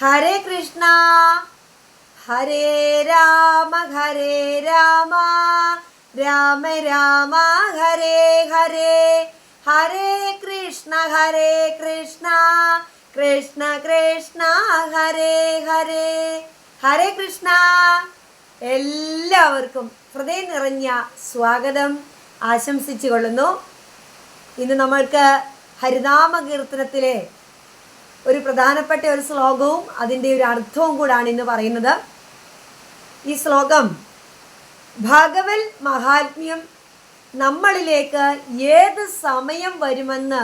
ഹരേ കൃഷ്ണ ഹരേ രാമ രാമ രാമ ഹരേ ഹരേ, ഹരേ കൃഷ്ണ കൃഷ്ണ കൃഷ്ണ ഹരേ ഹരേ. ഹരേ കൃഷ്ണ. എല്ലാവർക്കും ഹൃദയം നിറഞ്ഞ സ്വാഗതം ആശംസിച്ചു കൊള്ളുന്നു. ഇന്ന് നമ്മൾക്ക് ഹരിനാമ കീർത്തനത്തിലെ ഒരു പ്രധാനപ്പെട്ട ഒരു ശ്ലോകവും അതിൻ്റെ ഒരു അർത്ഥവും കൂടാണ് ഇന്ന് പറയുന്നത്. ഈ ശ്ലോകം ഭഗവൽ മഹാത്മ്യം നമ്മളിലേക്ക് ഏത് സമയം വരുമെന്ന്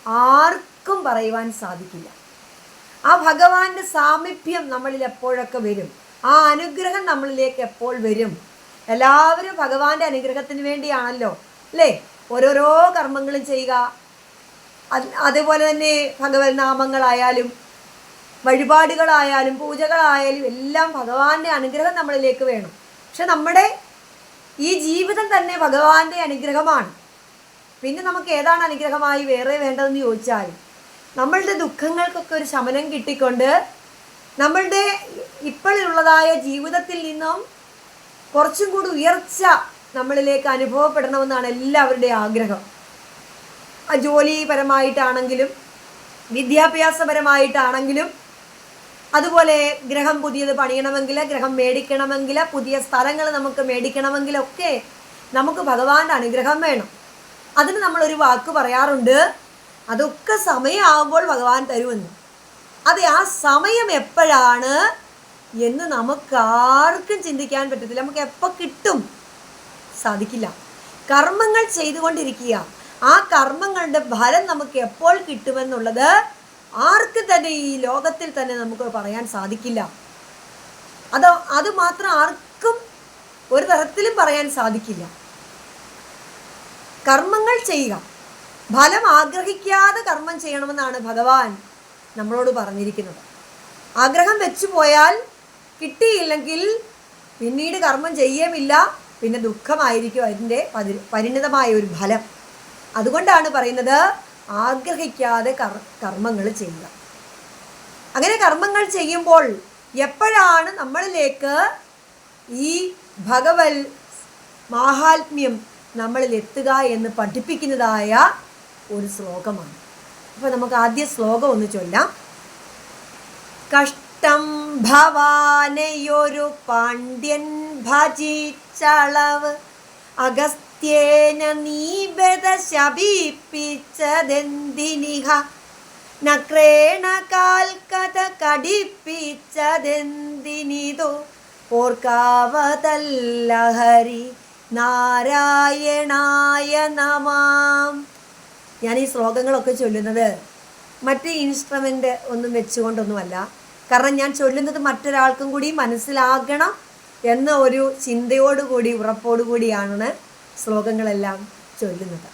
ആർക്കും പറയുവാൻ സാധിക്കില്ല. ആ ഭഗവാന്റെ സാമീപ്യം നമ്മളിൽ എപ്പോഴൊക്കെ വരും, ആ അനുഗ്രഹം നമ്മളിലേക്ക് എപ്പോൾ വരും. എല്ലാവരും ഭഗവാന്റെ അനുഗ്രഹത്തിന് വേണ്ടിയാണല്ലോ അല്ലേ ഓരോരോ കർമ്മങ്ങളും ചെയ്യുക. അതേപോലെ തന്നെ ഭഗവത് നാമങ്ങളായാലും വഴിപാടുകളായാലും പൂജകളായാലും എല്ലാം ഭഗവാന്റെ അനുഗ്രഹം നമ്മളിലേക്ക് വേണം. പക്ഷെ നമ്മുടെ ഈ ജീവിതം തന്നെ ഭഗവാന്റെ അനുഗ്രഹമാണ്. പിന്നെ നമുക്ക് ഏതാണ് അനുഗ്രഹമായി വേറെ വേണ്ടതെന്ന് ചോദിച്ചാൽ, നമ്മളുടെ ദുഃഖങ്ങൾക്കൊക്കെ ഒരു ശമനം കിട്ടിക്കൊണ്ട് നമ്മളുടെ ഇപ്പോഴുള്ളതായ ജീവിതത്തിൽ നിന്നും കുറച്ചും കൂടി ഉയർച്ച നമ്മളിലേക്ക് അനുഭവപ്പെടണമെന്നാണ് എല്ലാവരുടെയും ആഗ്രഹം. ജോലിപരമായിട്ടാണെങ്കിലും വിദ്യാഭ്യാസപരമായിട്ടാണെങ്കിലും അതുപോലെ ഗ്രഹം പുതിയത് പണിയണമെങ്കിൽ, ഗ്രഹം മേടിക്കണമെങ്കിൽ, പുതിയ സ്ഥലങ്ങൾ നമുക്ക് മേടിക്കണമെങ്കിലൊക്കെ നമുക്ക് ഭഗവാന്റെ അനുഗ്രഹം വേണം. അതിന് നമ്മളൊരു വാക്ക് പറയാറുണ്ട്, അതൊക്കെ സമയമാകുമ്പോൾ ഭഗവാൻ തരുമെന്ന്. അത് ആ സമയം എപ്പോഴാണ് എന്ന് നമുക്കാർക്കും ചിന്തിക്കാൻ പറ്റത്തില്ല. നമുക്ക് എപ്പോൾ കിട്ടും സാധിക്കില്ല. കർമ്മങ്ങൾ ചെയ്തുകൊണ്ടിരിക്കുക, ആ കർമ്മങ്ങളുടെ ഫലം നമുക്ക് എപ്പോൾ കിട്ടുമെന്നുള്ളത് ആർക്കും തന്നെ ഈ ലോകത്തിൽ തന്നെ നമുക്ക് പറയാൻ സാധിക്കില്ല. അത് മാത്രം ആർക്കും ഒരു തരത്തിലും പറയാൻ സാധിക്കില്ല. കർമ്മങ്ങൾ ചെയ്യുക, ഫലം ആഗ്രഹിക്കാതെ കർമ്മം ചെയ്യണമെന്നാണ് ഭഗവാൻ നമ്മളോട് പറഞ്ഞിരിക്കുന്നത്. ആഗ്രഹം വെച്ചു പോയാൽ കിട്ടിയില്ലെങ്കിൽ പിന്നീട് കർമ്മം ചെയ്യുകയുമില്ല, പിന്നെ ദുഃഖമായിരിക്കും അതിൻ്റെ പരിണിതമായ ഒരു ഫലം. അതുകൊണ്ടാണ് പറയുന്നത് ആഗ്രഹിക്കാതെ കർമ്മങ്ങൾ ചെയ്യുക. അങ്ങനെ കർമ്മങ്ങൾ ചെയ്യുമ്പോൾ എപ്പോഴാണ് നമ്മളിലേക്ക് ഈ ഭഗവൽ മാഹാത്മ്യം നമ്മളിൽ എത്തുക എന്ന് പഠിപ്പിക്കുന്നതായ ഒരു ശ്ലോകമാണ്. അപ്പോൾ നമുക്ക് ആദ്യ ശ്ലോകം ഒന്ന് ചൊല്ലാം. കഷ്ടം ഭവാനയൊരു പാണ്ഡ്യൻ ഭജിച്ചളവ് അഗസ്ത്യേന നീബദ ശപിപ്പിച്ചതെന്തിനിഹ നക്രേണ കാൽക്കഥ കടിപ്പിച്ചതെന്തിനിതോ ഓർക്കാവതല്ലഹരി നാരായണായ നമാം. ഞാൻ ഈ ശ്ലോകങ്ങളൊക്കെ ചൊല്ലുന്നത് മറ്റ് ഇൻസ്ട്രുമെൻ്റ് ഒന്നും വെച്ചുകൊണ്ടൊന്നുമല്ല. കാരണം ഞാൻ ചൊല്ലുന്നത് മറ്റൊരാൾക്കും കൂടി മനസ്സിലാകണം എന്ന ഒരു ചിന്തയോടുകൂടി ഉറപ്പോടുകൂടിയാണ് ശ്ലോകങ്ങളെല്ലാം ചൊല്ലുന്നത്.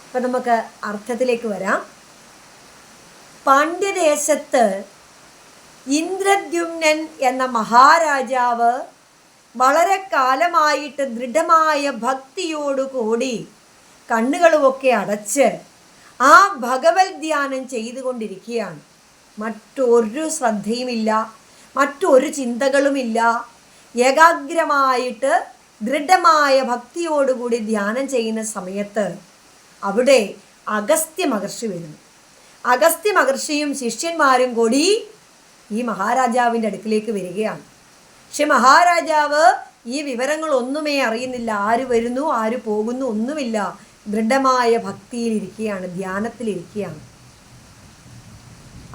അപ്പം നമുക്ക് അർത്ഥത്തിലേക്ക് വരാം. പാണ്ഡ്യദേശത്ത് ഇന്ദ്രദ്യുമ്നൻ എന്ന മഹാരാജാവ് വളരെ കാലമായിട്ട് ദൃഢമായ ഭക്തിയോടുകൂടി കണ്ണുകളുമൊക്കെ അടച്ച് ആ ഭഗവത് ധ്യാനം ചെയ്തുകൊണ്ടിരിക്കുകയാണ്. മറ്റൊരു ശ്രദ്ധയുമില്ല, മറ്റൊരു ചിന്തകളുമില്ല. ഏകാഗ്രമായിട്ട് ദൃഢമായ ഭക്തിയോടുകൂടി ധ്യാനം ചെയ്യുന്ന സമയത്ത് അവിടെ അഗസ്ത്യ മഹർഷി വരുന്നു. അഗസ്ത്യ മഹർഷിയും ശിഷ്യന്മാരും കൂടി ഈ മഹാരാജാവിൻ്റെ അടുക്കിലേക്ക് വരികയാണ്. പക്ഷെ മഹാരാജാവ് ഈ വിവരങ്ങളൊന്നുമേ അറിയുന്നില്ല. ആര് വരുന്നു ആര് പോകുന്നു ഒന്നുമില്ല. ദൃഢമായ ഭക്തിയിലിരിക്കുകയാണ്, ധ്യാനത്തിലിരിക്കുകയാണ്.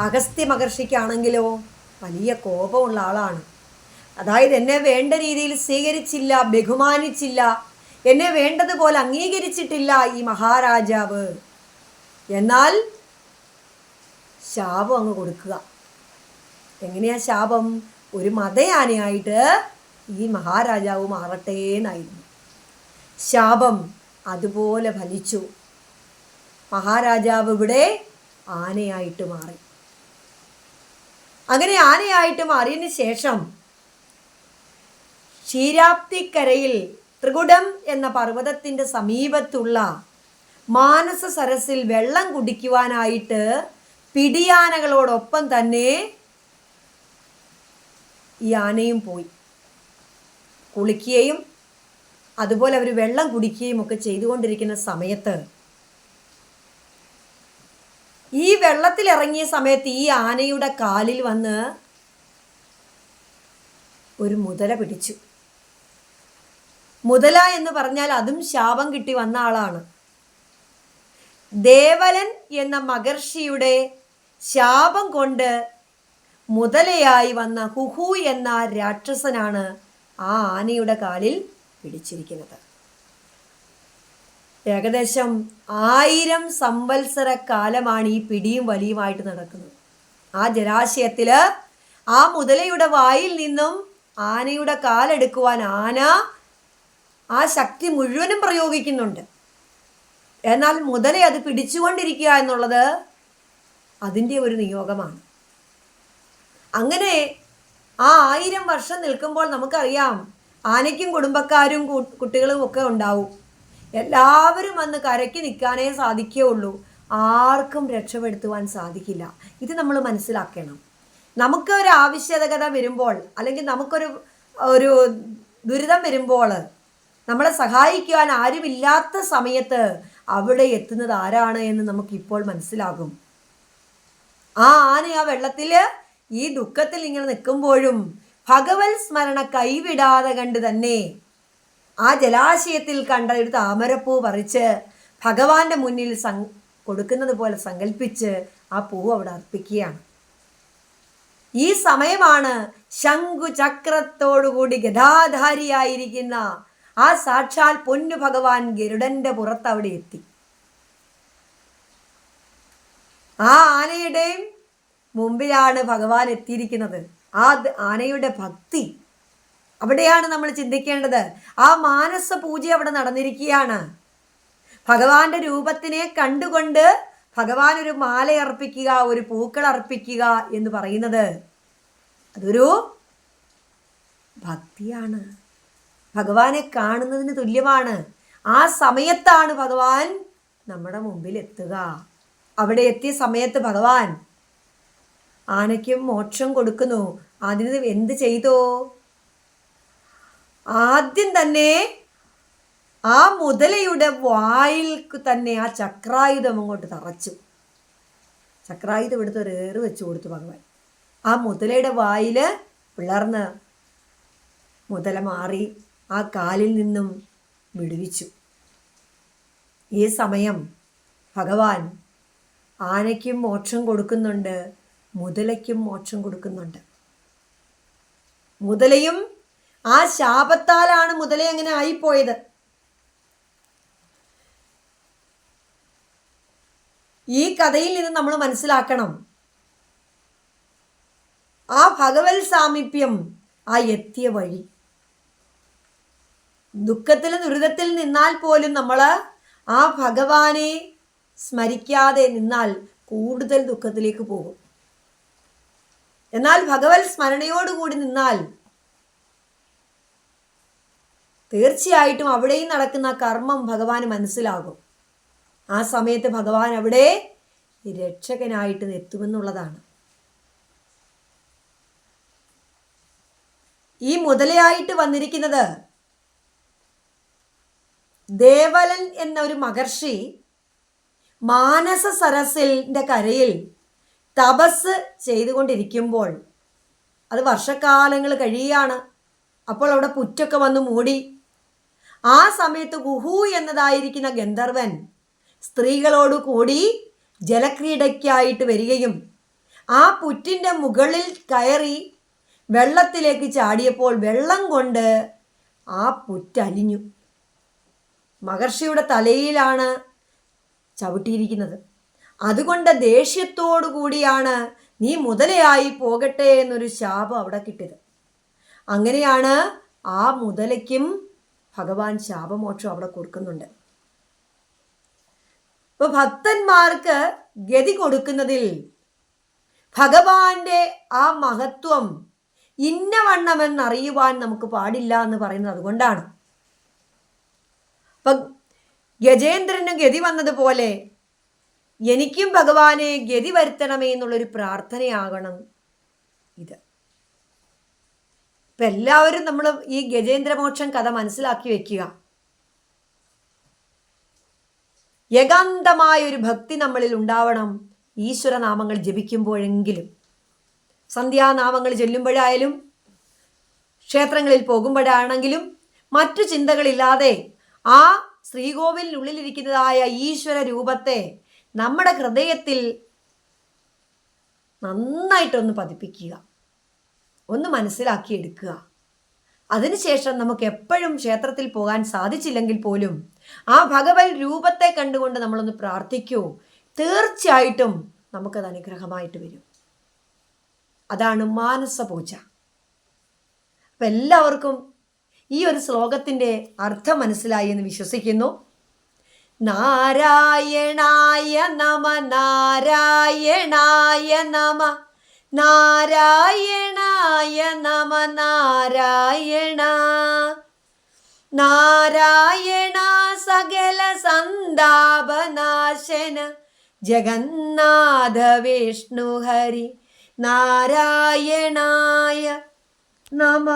അഗസ്ത്യ മഹർഷിക്കാണെങ്കിലോ വലിയ കോപമുള്ള ആളാണ്. അതായത് എന്നെ വേണ്ട രീതിയിൽ സ്വീകരിച്ചില്ല, ബഹുമാനിച്ചില്ല, എന്നെ വേണ്ടതുപോലെ അംഗീകരിച്ചിട്ടില്ല ഈ മഹാരാജാവ്. എന്നാൽ ശാപം അങ്ങ് കൊടുക്കുക. എങ്ങനെയാ ശാപം? ഒരു മതയാനയായിട്ട് ഈ മഹാരാജാവ് മാറട്ടെ എന്നായിരുന്നു ശാപം. അതുപോലെ ഫലിച്ചു. മഹാരാജാവ് ഇവിടെ ആനയായിട്ട് മാറി. അങ്ങനെ ആനയായിട്ട് മാറിയതിന് ശേഷം ക്ഷീരാബ്ദിക്കരയിൽ ത്രികുടം എന്ന പർവ്വതത്തിൻ്റെ സമീപത്തുള്ള മാനസ സരസിൽ വെള്ളം കുടിക്കുവാനായിട്ട് പിടിയാനകളോടൊപ്പം തന്നെ ഈ ആനയും പോയി. കുളിക്കുകയും അതുപോലെ അവർ വെള്ളം കുടിക്കുകയും ഒക്കെ ചെയ്തുകൊണ്ടിരിക്കുന്ന സമയത്ത്, ഈ വെള്ളത്തിലിറങ്ങിയ സമയത്ത് ഈ ആനയുടെ കാലിൽ വന്ന് ഒരു മുതല പിടിച്ചു. മുതല എന്ന് പറഞ്ഞാൽ അതും ശാപം കിട്ടി വന്ന ആളാണ്. ദേവലൻ എന്ന മഹർഷിയുടെ ശാപം കൊണ്ട് മുതലയായി വന്ന ഹുഹു എന്ന രാക്ഷസനാണ് ആ ആനയുടെ കാലിൽ പിടിച്ചിരിക്കുന്നത്. ഏകദേശം 1000 സംവത്സര കാലമാണ് ഈ പിടിയും വലിയുമായിട്ട് നടക്കുന്നത്. ആ ജലാശയത്തിൽ ആ മുതലയുടെ വായിൽ നിന്നും ആനയുടെ കാലെടുക്കുവാൻ ആന ആ ശക്തി മുഴുവനും പ്രയോഗിക്കുന്നുണ്ട്. എന്നാൽ മുതല അത് പിടിച്ചുകൊണ്ടിരിക്കുക എന്നുള്ളത് അതിൻ്റെ ഒരു നിയോഗമാണ്. അങ്ങനെ ആ 1000 വർഷം നിൽക്കുമ്പോൾ നമുക്കറിയാം, ആനയ്ക്കും കുടുംബക്കാരും കുട്ടികളും ഒക്കെ ഉണ്ടാവും. എല്ലാവരും വന്ന് കരയ്ക്ക് നിൽക്കാനേ സാധിക്കുകയുള്ളൂ. ആർക്കും രക്ഷപ്പെടുത്തുവാൻ സാധിക്കില്ല. ഇത് നമ്മൾ മനസ്സിലാക്കണം. നമുക്കൊരു ആവശ്യകത വരുമ്പോൾ, അല്ലെങ്കിൽ നമുക്കൊരു ദുരിതം വരുമ്പോൾ, നമ്മളെ സഹായിക്കുവാൻ ആരുമില്ലാത്ത സമയത്ത് അവിടെ എത്തുന്നത് ആരാണ് എന്ന് നമുക്കിപ്പോൾ മനസ്സിലാകും. ആ ആന ആ വെള്ളത്തിൽ ഈ ദുഃഖത്തിൽ ഇങ്ങനെ നിൽക്കുമ്പോഴും ഭഗവത് സ്മരണ കൈവിടാതെ കണ്ട് തന്നെ ആ ജലാശയത്തിൽ കണ്ട ഒരു താമരപ്പൂ പറിച്ച് ഭഗവാന്റെ മുന്നിൽ കൊടുക്കുന്നത് പോലെ സങ്കല്പിച്ച് ആ പൂവ് അവിടെ അർപ്പിക്കുകയാണ്. ഈ സമയമാണ് ശംഖു ചക്രത്തോടുകൂടി ഗദാധാരിയായിരിക്കുന്ന ആ സാക്ഷാൽ പൊന്നു ഭഗവാൻ ഗരുഡന്റെ പുറത്ത് അവിടെ എത്തി. ആ ആനയുടെയും മുമ്പിലാണ് ഭഗവാൻ എത്തിയിരിക്കുന്നത്. ആ ആനയുടെ ഭക്തി അവിടെയാണ് നമ്മൾ ചിന്തിക്കേണ്ടത്. ആ മാനസ പൂജ അവിടെ നടന്നിരിക്കുകയാണ്. ഭഗവാന്റെ രൂപത്തിനെ കണ്ടുകൊണ്ട് ഭഗവാൻ ഒരു മാല അർപ്പിക്കുക, ഒരു പൂക്കൾ അർപ്പിക്കുക എന്ന് പറയുന്നത് അതൊരു ഭക്തിയാണ്. ഭഗവാനെ കാണുന്നതിന് തുല്യമാണ്. ആ സമയത്താണ് ഭഗവാൻ നമ്മുടെ മുമ്പിൽ എത്തുക. അവിടെ എത്തിയ സമയത്ത് ഭഗവാൻ ആനയ്ക്കും മോക്ഷം കൊടുക്കുന്നു. അതിന് എന്ത് ചെയ്തോ? ആദ്യം തന്നെ ആ മുതലയുടെ വായിൽ തന്നെ ആ ചക്രായുധം അങ്ങോട്ട് തറച്ചു. ചക്രായുധം എടുത്ത് ഒരു ഏറ് വെച്ച് കൊടുത്തു ഭഗവാൻ. ആ മുതലയുടെ വായിൽ പിളർന്ന് മുതല മാറി ആ കാലിൽ നിന്നും വിടുവിച്ചു. ഈ സമയം ഭഗവാൻ ആനയ്ക്കും മോക്ഷം കൊടുക്കുന്നുണ്ട്, മുതലയ്ക്കും മോക്ഷം കൊടുക്കുന്നുണ്ട്. മുതലയും ആ ശാപത്താലാണ് മുതല അങ്ങനെ ആയിപ്പോയത്. ഈ കഥയിൽ നിന്ന് നമ്മൾ മനസ്സിലാക്കണം, ആ ഭഗവത് സാമീപ്യം, ആ എത്തിയ വഴി. ദുഃഖത്തിൽ ദുരിതത്തിൽ നിന്നാൽ പോലും നമ്മൾ ആ ഭഗവാനെ സ്മരിക്കാതെ നിന്നാൽ കൂടുതൽ ദുഃഖത്തിലേക്ക് പോകും. എന്നാൽ ഭഗവത് സ്മരണയോടുകൂടി നിന്നാൽ തീർച്ചയായിട്ടും അവിടെയും നടക്കുന്ന കർമ്മം ഭഗവാന് മനസ്സിലാകും. ആ സമയത്ത് ഭഗവാൻ അവിടെ രക്ഷകനായിട്ട് എത്തുമെന്നുള്ളതാണ്. ഈ മുതലയായിട്ട് വന്നിരിക്കുന്നത് ദേവലൻ എന്ന ഒരു മഹർഷി മാനസ സരസിന്റെ കരയിൽ തപസ് ചെയ്തുകൊണ്ടിരിക്കുമ്പോൾ, അത് വർഷക്കാലങ്ങൾ കഴിയാണ്. അപ്പോൾ അവിടെ പുറ്റൊക്കെ വന്ന് മൂടി. ആ സമയത്ത് ഗുഹു എന്നതായിരിക്കുന്ന ഗന്ധർവൻ സ്ത്രീകളോട് കൂടി ജലക്രീഡയ്ക്കായിട്ട് വരികയും ആ പുറ്റിൻ്റെ മുകളിൽ കയറി വെള്ളത്തിലേക്ക് ചാടിയപ്പോൾ വെള്ളം കൊണ്ട് ആ പുറ്റലിഞ്ഞു. മഹർഷിയുടെ തലയിലാണ് ചവിട്ടിയിരിക്കുന്നത്. അതുകൊണ്ട് ദേഷ്യത്തോടു കൂടിയാണ് നീ മുതലയായി പോകട്ടെ എന്നൊരു ശാപം അവിടെ കിട്ടിയത്. അങ്ങനെയാണ് ആ മുതലയ്ക്കും ഭഗവാൻ ശാപമോക്ഷം അവിടെ കൊടുക്കുന്നുണ്ട്. ഇപ്പൊ ഭക്തന്മാർക്ക് ഗതി കൊടുക്കുന്നതിൽ ഭഗവാന്റെ ആ മഹത്വം ഇന്നവണ്ണമെന്നറിയുവാൻ നമുക്ക് പാടില്ല എന്ന് പറയുന്നത് അതുകൊണ്ടാണ്. അപ്പൊ ഗജേന്ദ്രന് ഗതി വന്നതുപോലെ എനിക്കും ഭഗവാനെ ഗതി വരുത്തണമേ എന്നുള്ളൊരു പ്രാർത്ഥനയാകണം ഇത്. ഇപ്പം എല്ലാവരും നമ്മൾ ഈ ഗജേന്ദ്രമോക്ഷം കഥ മനസ്സിലാക്കി വെക്കുക. ഏകാന്തമായൊരു ഭക്തി നമ്മളിൽ ഉണ്ടാവണം. ഈശ്വരനാമങ്ങൾ ജപിക്കുമ്പോഴെങ്കിലും, സന്ധ്യാനാമങ്ങൾ ചൊല്ലുമ്പോഴായാലും, ക്ഷേത്രങ്ങളിൽ പോകുമ്പോഴാണെങ്കിലും, മറ്റു ചിന്തകളില്ലാതെ ആ ശ്രീകോവിലിനുള്ളിലിരിക്കുന്നതായ ഈശ്വര രൂപത്തെ നമ്മുടെ ഹൃദയത്തിൽ നന്നായിട്ടൊന്ന് പതിപ്പിക്കുക, ഒന്ന് മനസ്സിലാക്കിയെടുക്കുക. അതിനുശേഷം നമുക്ക് എപ്പോഴും ക്ഷേത്രത്തിൽ പോകാൻ സാധിച്ചില്ലെങ്കിൽ പോലും ആ ഭഗവത് രൂപത്തെ കണ്ടുകൊണ്ട് നമ്മളൊന്ന് പ്രാർത്ഥിക്കൂ. തീർച്ചയായിട്ടും നമുക്കത് അനുഗ്രഹമായിട്ട് വരും. അതാണ് മാനസപൂജ. അപ്പം എല്ലാവർക്കും ഈ ഒരു ശ്ലോകത്തിൻ്റെ അർത്ഥം മനസ്സിലായി എന്ന് വിശ്വസിക്കുന്നു. നാരായണായ നമ, നാരായണായ നമ, നാരായണായ നമ, നാരായണ നാരായണ സകല സന്താപനാശന ജഗന്നാഥ വിഷ്ണു ഹരി നാരായണായ നമ.